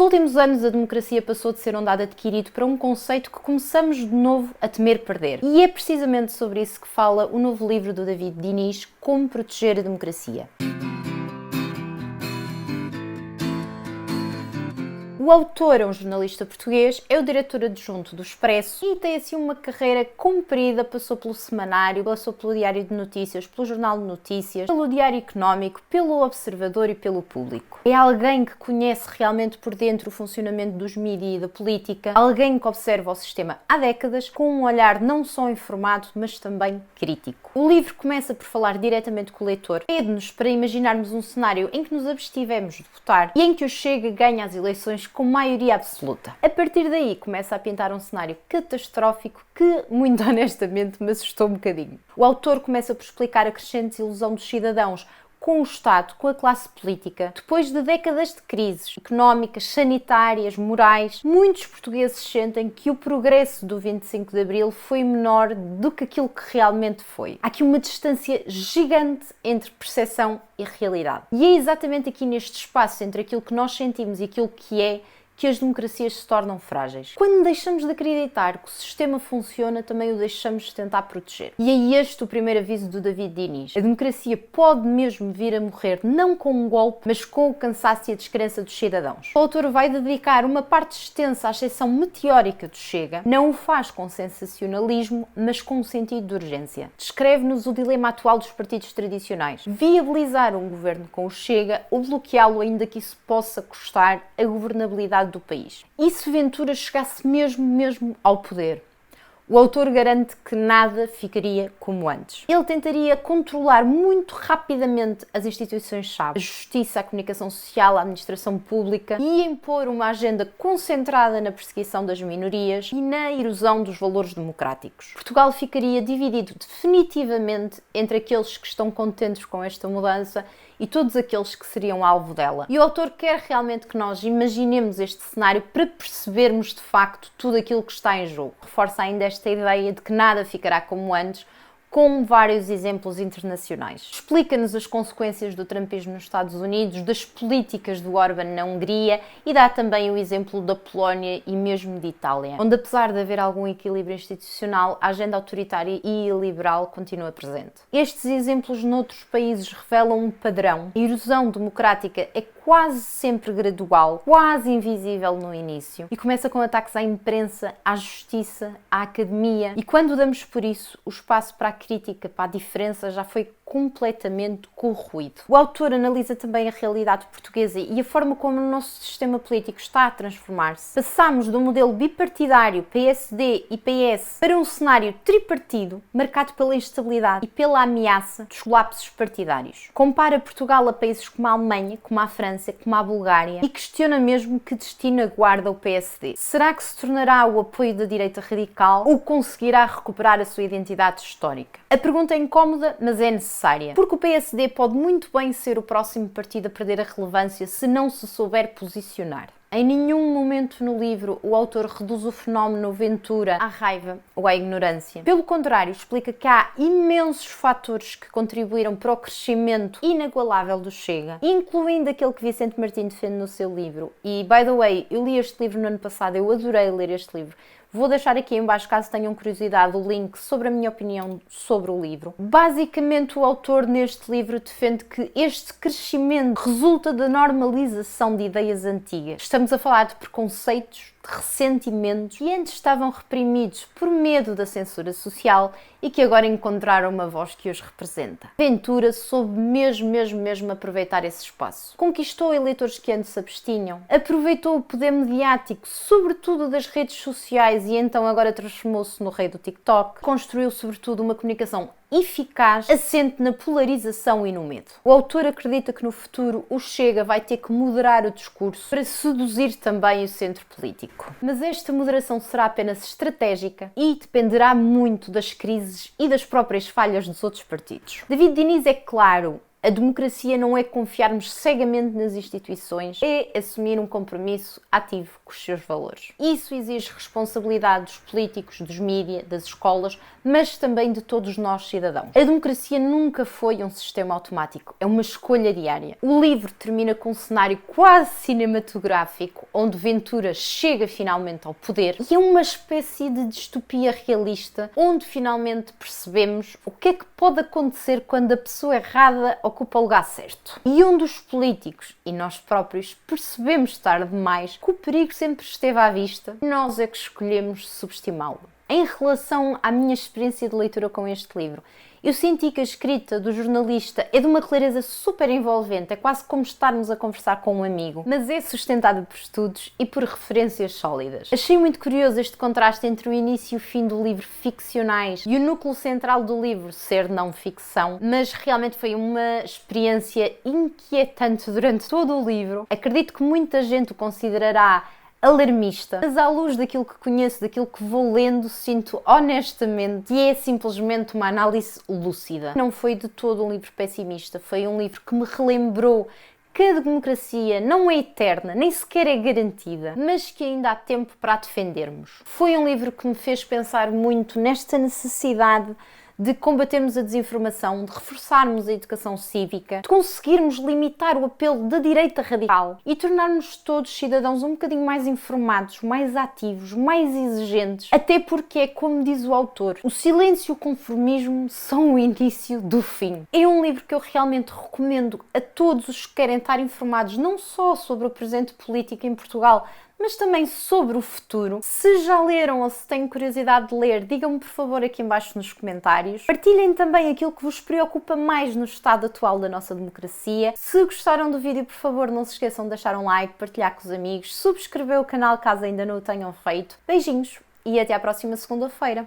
Nos últimos anos, a democracia passou de ser um dado adquirido para um conceito que começamos de novo a temer perder. E é precisamente sobre isso que fala o novo livro do David Diniz, Como Proteger a Democracia. O autor é um jornalista português, é o diretor adjunto do Expresso e tem assim uma carreira comprida, passou pelo Semanário, passou pelo Diário de Notícias, pelo Jornal de Notícias, pelo Diário Económico, pelo Observador e pelo Público. É alguém que conhece realmente por dentro o funcionamento dos mídias e da política, alguém que observa o sistema há décadas com um olhar não só informado, mas também crítico. O livro começa por falar diretamente com o leitor, pede-nos para imaginarmos um cenário em que nos abstivemos de votar e em que o Chega ganha as eleições com maioria absoluta. A partir daí começa a pintar um cenário catastrófico que, muito honestamente, me assustou um bocadinho. O autor começa por explicar a crescente desilusão dos cidadãos com o Estado, com a classe política. Depois de décadas de crises económicas, sanitárias, morais, muitos portugueses sentem que o progresso do 25 de Abril foi menor do que aquilo que realmente foi. Há aqui uma distância gigante entre percepção e realidade. E é exatamente aqui neste espaço entre aquilo que nós sentimos e aquilo que as democracias se tornam frágeis. Quando deixamos de acreditar que o sistema funciona, também o deixamos de tentar proteger. E é este o primeiro aviso do David Diniz. A democracia pode mesmo vir a morrer, não com um golpe, mas com o cansaço e a descrença dos cidadãos. O autor vai dedicar uma parte extensa à exceção meteórica do Chega. Não o faz com sensacionalismo, mas com um sentido de urgência. Descreve-nos o dilema atual dos partidos tradicionais. Viabilizar um governo com o Chega ou bloqueá-lo, ainda que isso possa custar a governabilidade do país. E se Ventura chegasse mesmo ao poder? O autor garante que nada ficaria como antes. Ele tentaria controlar muito rapidamente as instituições-chave, a justiça, a comunicação social, a administração pública e impor uma agenda concentrada na perseguição das minorias e na erosão dos valores democráticos. Portugal ficaria dividido definitivamente entre aqueles que estão contentes com esta mudança e todos aqueles que seriam alvo dela. E o autor quer realmente que nós imaginemos este cenário para percebermos de facto tudo aquilo que está em jogo. Reforça ainda esta ideia de que nada ficará como antes, com vários exemplos internacionais. Explica-nos as consequências do trumpismo nos Estados Unidos, das políticas do Orbán na Hungria e dá também o exemplo da Polónia e mesmo de Itália, onde apesar de haver algum equilíbrio institucional, a agenda autoritária e iliberal continua presente. Estes exemplos noutros países revelam um padrão. A erosão democrática é quase sempre gradual, quase invisível no início e começa com ataques à imprensa, à justiça, à academia e quando damos por isso, o espaço para a crítica, para a diferença já foi completamente corroído. O autor analisa também a realidade portuguesa e a forma como o nosso sistema político está a transformar-se. Passamos do modelo bipartidário PSD e PS para um cenário tripartido, marcado pela instabilidade e pela ameaça dos colapsos partidários. Compara Portugal a países como a Alemanha, como a França, como a Bulgária e questiona mesmo que destino aguarda o PSD. Será que se tornará o apoio da direita radical ou conseguirá recuperar a sua identidade histórica? A pergunta é incómoda, mas é necessária, porque o PSD pode muito bem ser o próximo partido a perder a relevância se não se souber posicionar. Em nenhum momento no livro o autor reduz o fenómeno Ventura à raiva ou à ignorância. Pelo contrário, explica que há imensos fatores que contribuíram para o crescimento inagualável do Chega, incluindo aquele que Vicente Martim defende no seu livro. E, by the way, eu li este livro no ano passado, eu adorei ler este livro. Vou deixar aqui em baixo, caso tenham curiosidade, o link sobre a minha opinião sobre o livro. Basicamente, o autor neste livro defende que este crescimento resulta da normalização de ideias antigas. Estamos a falar de preconceitos, de ressentimentos que antes estavam reprimidos por medo da censura social e que agora encontraram uma voz que os representa. Ventura soube mesmo aproveitar esse espaço. Conquistou eleitores que antes se abstinham, aproveitou o poder mediático, sobretudo das redes sociais e então agora transformou-se no rei do TikTok. Construiu sobretudo uma comunicação eficaz, assente na polarização e no medo. O autor acredita que no futuro o Chega vai ter que moderar o discurso para seduzir também o centro político. Mas esta moderação será apenas estratégica e dependerá muito das crises e das próprias falhas dos outros partidos. David Diniz é claro, A democracia não é confiarmos cegamente nas instituições, é assumir um compromisso ativo com os seus valores. Isso exige responsabilidade dos políticos, dos mídias, das escolas, mas também de todos nós cidadãos. A democracia nunca foi um sistema automático, é uma escolha diária. O livro termina com um cenário quase cinematográfico, onde Ventura chega finalmente ao poder, e é uma espécie de distopia realista, onde finalmente percebemos o que é que pode acontecer quando a pessoa errada ocupa o lugar certo. E onde os políticos e nós próprios percebemos tarde demais que o perigo sempre esteve à vista, nós é que escolhemos subestimá-lo. Em relação à minha experiência de leitura com este livro, eu senti que a escrita do jornalista é de uma clareza super envolvente, é quase como estarmos a conversar com um amigo, mas é sustentada por estudos e por referências sólidas. Achei muito curioso este contraste entre o início e o fim do livro ficcionais e o núcleo central do livro ser não ficção, mas realmente foi uma experiência inquietante durante todo o livro. Acredito que muita gente o considerará alarmista, mas à luz daquilo que conheço, daquilo que vou lendo, sinto honestamente que é simplesmente uma análise lúcida. Não foi de todo um livro pessimista, foi um livro que me relembrou que a democracia não é eterna, nem sequer é garantida, mas que ainda há tempo para a defendermos. Foi um livro que me fez pensar muito nesta necessidade de combatermos a desinformação, de reforçarmos a educação cívica, de conseguirmos limitar o apelo da direita radical e tornarmos todos cidadãos um bocadinho mais informados, mais ativos, mais exigentes, até porque é como diz o autor, o silêncio e o conformismo são o início do fim. É um livro que eu realmente recomendo a todos os que querem estar informados não só sobre o presente político em Portugal, mas também sobre o futuro. Se já leram ou se têm curiosidade de ler, digam-me por favor aqui em baixo nos comentários. Partilhem também aquilo que vos preocupa mais no estado atual da nossa democracia. Se gostaram do vídeo, por favor, não se esqueçam de deixar um like, partilhar com os amigos, subscrever o canal caso ainda não o tenham feito. Beijinhos e até à próxima segunda-feira.